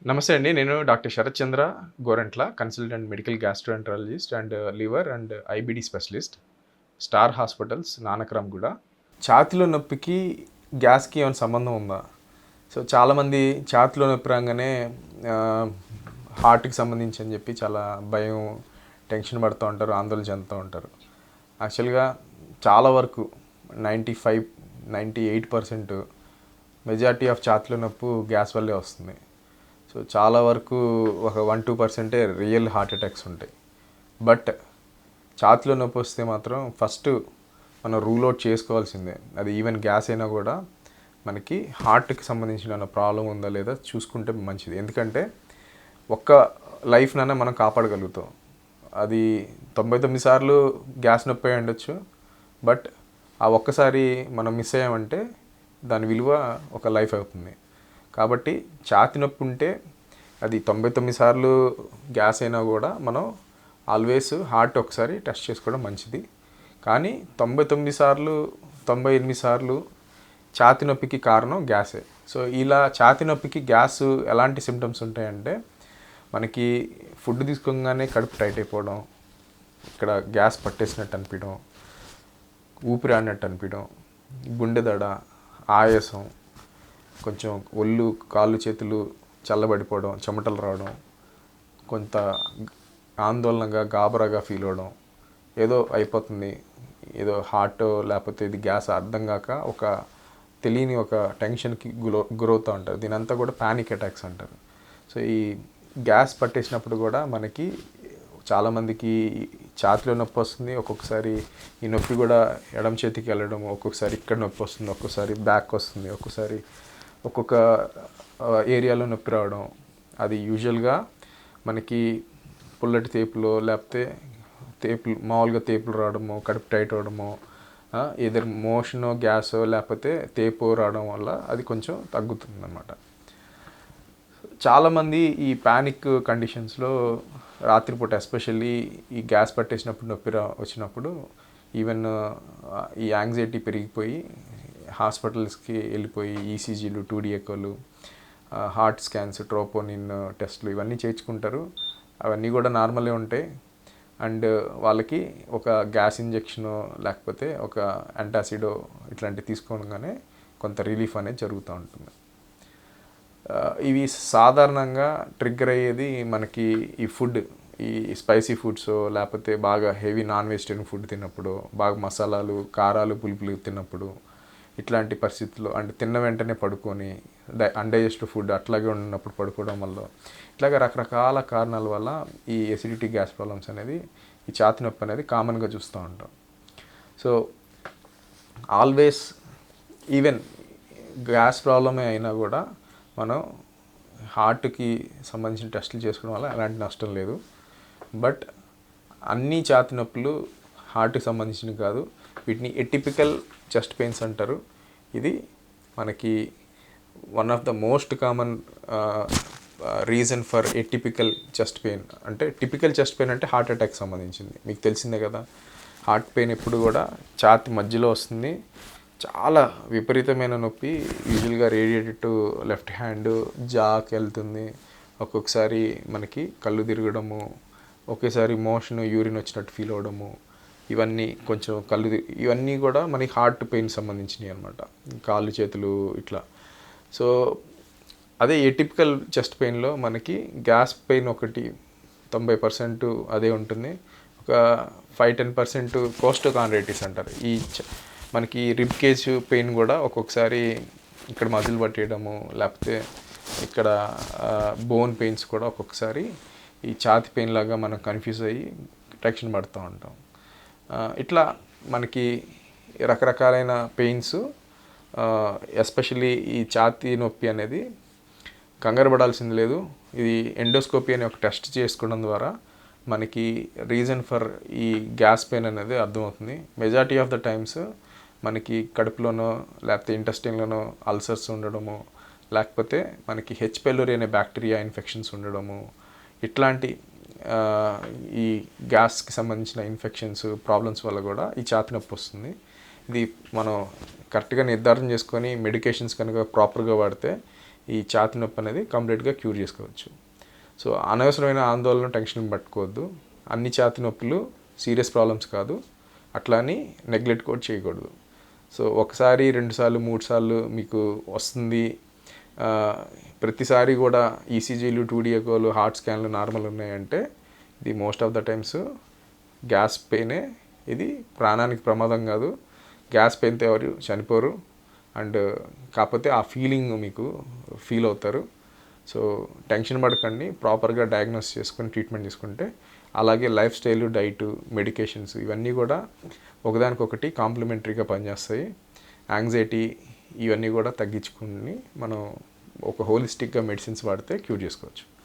నమస్తే అండి. నేను doctor Sharath Chandra Gorantla, consultant medical gastroenterologist and liver and IBD specialist, star hospitals, Nanakramguda. ఛాతీలో నొప్పికి, గ్యాస్‌కి ఏమైనా సంబంధం ఉందా? సో చాలామంది ఛాతీలో నొప్పి రాంగానే హార్ట్‌కి సంబంధించి అని చెప్పి చాలా భయం, టెన్షన్ పడుతూ ఉంటారు, ఆందోళన చెందుతూ ఉంటారు. యాక్చువల్‌గా చాలా వరకు 95, 98% మెజారిటీ ఆఫ్ ఛాతీలో నొప్పి గ్యాస్ వల్లే వస్తుంది. సో చాలా వరకు ఒక 1-2% రియల్ హార్ట్ అటాక్స్ ఉంటాయి. బట్ ఛాతీలో నొప్పి వస్తే మాత్రం ఫస్ట్ మనం రూల్ అవుట్ చేసుకోవాల్సిందే. అది ఈవెన్ గ్యాస్ అయినా కూడా మనకి హార్ట్కి సంబంధించిన ప్రాబ్లం ఉందా లేదా చూసుకుంటే మంచిది. ఎందుకంటే ఒక్క లైఫ్నైనా మనం కాపాడగలుగుతాం. అది 99 సార్లు గ్యాస్ నొప్పి అయి ఉండొచ్చు. బట్ ఆ ఒక్కసారి మనం మిస్ అయ్యామంటే దాని విలువ ఒక లైఫ్ అవుతుంది. కాబట్టి ఛాతీ నొప్పి ఉంటే అది 99 సార్లు గ్యాస్ అయినా కూడా మనం ఆల్వేస్ హార్ట్ ఒకసారి టెస్ట్ చేసుకోవడం మంచిది. కానీ 99 సార్లు, 98 సార్లు ఛాతీ నొప్పికి కారణం గ్యాసే. సో ఇలా ఛాతీ నొప్పికి గ్యాస్ ఎలాంటి సిమ్టమ్స్ ఉంటాయంటే మనకి ఫుడ్ తీసుకోగానే కడుపు టైట్ అయిపోవడం, ఇక్కడ గ్యాస్ పట్టేసినట్టు అనిపించడం, ఊపిరి ఆడినట్టు అనిపించడం, గుండె దడ, ఆయాసం, కొంచెం ఒళ్ళు, కాళ్ళు, చేతులు చల్లబడిపోవడం, చెమటలు రావడం, కొంత ఆందోళనగా, గాబరాగా ఫీల్ అవ్వడం, ఏదో అయిపోతుంది, ఏదో హార్ట్ లేకపోతే ఇది గ్యాస్ అర్థం కాక ఒక తెలియని ఒక టెన్షన్కి గురవుతూ ఉంటారు. దీనంతా కూడా ప్యానిక్ అటాక్స్ అంటారు. సో ఈ గ్యాస్ పట్టేసినప్పుడు కూడా మనకి చాలామందికి ఛాతీలో నొప్పి వస్తుంది. ఒక్కొక్కసారి ఈ నొప్పి కూడా ఎడమ చేతికి వెళ్ళడం, ఒక్కొక్కసారి ఇక్కడ నొప్పి వస్తుంది, ఒక్కొక్కసారి బ్యాక్ వస్తుంది, ఒక్కొక్కసారి ఒక్కొక్క ఏరియాలో నొప్పి రావడం. అది యూజువల్గా మనకి పుల్లటి తేపులో లేకపోతే మామూలుగా తేపులు రావడము, కడుపు టైట్ అవ్వడము, ఏదైనా మోషనో గ్యాసో లేకపోతే తేపో రావడం వల్ల అది కొంచెం తగ్గుతుంది అన్నమాట. చాలామంది ఈ ప్యానిక్ కండిషన్స్లో రాత్రిపూట ఎస్పెషల్లీ ఈ గ్యాస్ పట్టేసినప్పుడు నొప్పి వచ్చినప్పుడు ఈవెన్ ఈ యాంగ్జైటీ పెరిగిపోయి హాస్పిటల్స్కి వెళ్ళిపోయి ఈసీజీలు, 2D ఎకోలు, హార్ట్ స్కాన్స్, ట్రోపోనిన్ టెస్ట్లు ఇవన్నీ చేయించుకుంటారు. అవన్నీ కూడా నార్మలే ఉంటాయి. అండ్ వాళ్ళకి ఒక గ్యాస్ ఇంజెక్షను లేకపోతే ఒక యాంటాసిడో ఇట్లాంటివి తీసుకోగానే కొంత రిలీఫ్ అనేది జరుగుతూ ఉంటుంది. ఇవి సాధారణంగా ట్రిగ్గర్ అయ్యేది మనకి ఈ ఫుడ్, ఈ స్పైసీ ఫుడ్స్ లేకపోతే బాగా హెవీ నాన్ వెజిటేరియన్ ఫుడ్ తిన్నప్పుడు, బాగా మసాలాలు, కారాలు, పులుపులు తిన్నప్పుడు, ఇట్లాంటి పరిస్థితుల్లో అంటే తిన్న వెంటనే పడుకొని అన్డైజెస్టివ్ ఫుడ్ అట్లాగే ఉన్నప్పుడు పడుకోవడం వల్ల ఇట్లాగ రకరకాల కారణాల వల్ల ఈ ఎసిడిటీ, గ్యాస్ ప్రాబ్లమ్స్ అనేది, ఈ ఛాతీ నొప్పి అనేది కామన్గా చూస్తూ ఉంటాం. సో ఆల్వేస్ ఈవెన్ గ్యాస్ ప్రాబ్లమే అయినా కూడా మనం హార్ట్కి సంబంధించిన టెస్టులు చేసుకోవడం వల్ల ఎలాంటి నష్టం లేదు. బట్ అన్ని ఛాతీ నొప్పులు హార్ట్కి సంబంధించినవి కాదు. వీటిని ఎటిపికల్ చెస్ట్ పెయిన్స్ అంటారు. ఇది మనకి one of the most common reason for atypical chest pain. అంటే టిపికల్ చెస్ట్ పెయిన్ అంటే హార్ట్ అటాక్ సంబంధించింది, మీకు తెలిసిందే కదా. హార్ట్ పెయిన్ ఎప్పుడు కూడా ఛాతీ మధ్యలో వస్తుంది. చాలా విపరీతమైన నొప్పి, యూజువల్గా రేడియేటెడ్ టు లెఫ్ట్ హ్యాండ్, జాకి వెళ్తుంది. ఒక్కొక్కసారి మనకి కళ్ళు తిరగడము, ఒకేసారి మోషన్, యూరిన్ వచ్చినట్టు ఫీల్ అవ్వడము, ఇవన్నీ కొంచెం ఇవన్నీ కూడా మనకి హార్ట్ పెయిన్ సంబంధించినవి అనమాట. కాళ్ళు, చేతులు ఇట్లా. సో అదే ఎటిపికల్ చెస్ట్ పెయిన్లో మనకి గ్యాస్ పెయిన్ ఒకటి 90% అదే ఉంటుంది. ఒక 5-10% కోస్టోకాండ్రైటిస్ అంటారు. మనకి రిబ్ కేజ్ పెయిన్ కూడా ఒక్కొక్కసారి ఇక్కడ మజిల్ పట్టేయడము లేకపోతే ఇక్కడ బోన్ పెయిన్స్ కూడా ఒక్కొక్కసారి ఈ ఛాతీ పెయిన్ లాగా మనం కన్ఫ్యూజ్ అయ్యి టెన్షన్ పడుతూ ఉంటాం. ఇట్లా మనకి రకరకాలైన పెయిన్స్, ఎస్పెషల్లీ ఈ ఛాతీ నొప్పి అనేది కంగారు పడాల్సింది లేదు. ఇది ఎండోస్కోపీ అనే ఒక టెస్ట్ చేసుకోవడం ద్వారా మనకి రీజన్ ఫర్ ఈ గ్యాస్ పెయిన్ అనేది అర్థమవుతుంది. మెజారిటీ ఆఫ్ ద టైమ్స్ మనకి కడుపులోనో లేకపోతే ఇంటెస్టైన్లోనో అల్సర్స్ ఉండడము, లేకపోతే మనకి హెచ్ పైలోరీ అనే బ్యాక్టీరియా ఇన్ఫెక్షన్స్ ఉండడము, ఇట్లాంటి ఈ గ్యాస్కి సంబంధించిన ఇన్ఫెక్షన్స్, ప్రాబ్లమ్స్ వల్ల కూడా ఈ ఛాతీ నొప్పి వస్తుంది. ఇది మనం కరెక్ట్గా నిర్ధారణ చేసుకొని మెడికేషన్స్ కనుక ప్రాపర్గా వాడితే ఈ ఛాతీ నొప్పి అనేది కంప్లీట్గా క్యూర్ చేసుకోవచ్చు. సో అనవసరమైన ఆందోళన, టెన్షన్ పట్టుకోవద్దు. అన్ని ఛాతీ నొప్పులు సీరియస్ ప్రాబ్లమ్స్ కాదు, అట్లా అని నెగ్లెక్ట్ కూడా చేయకూడదు. సో ఒకసారి, 2 సార్లు, 3 సార్లు మీకు వస్తుంది, ప్రతిసారి కూడా ఈసీజీలు, 2D ఎకోలు, హార్ట్ స్కాన్లు నార్మల్ ఉన్నాయంటే ఇది most of the times gas పెయినే. ఇది ప్రాణానికి ప్రమాదం కాదు. గ్యాస్ పెయిన్తో ఎవరు చనిపోరు. అండ్ కాకపోతే ఆ ఫీలింగ్ మీకు ఫీల్ అవుతారు. సో టెన్షన్ పడకండి, ప్రాపర్గా డయాగ్నోస్ చేసుకొని ట్రీట్మెంట్ తీసుకుంటే, అలాగే లైఫ్ స్టైల్, డైట్, మెడికేషన్స్ ఇవన్నీ కూడా ఒకదానికొకటి కాంప్లిమెంటరీగా పనిచేస్తాయి. యాంగ్జైటీ ఇవన్నీ కూడా తగ్గించుకుని మనం ఒక హోలిస్టిక్గా మెడిసిన్స్ వాడితే క్యూర్ చేసుకోవచ్చు.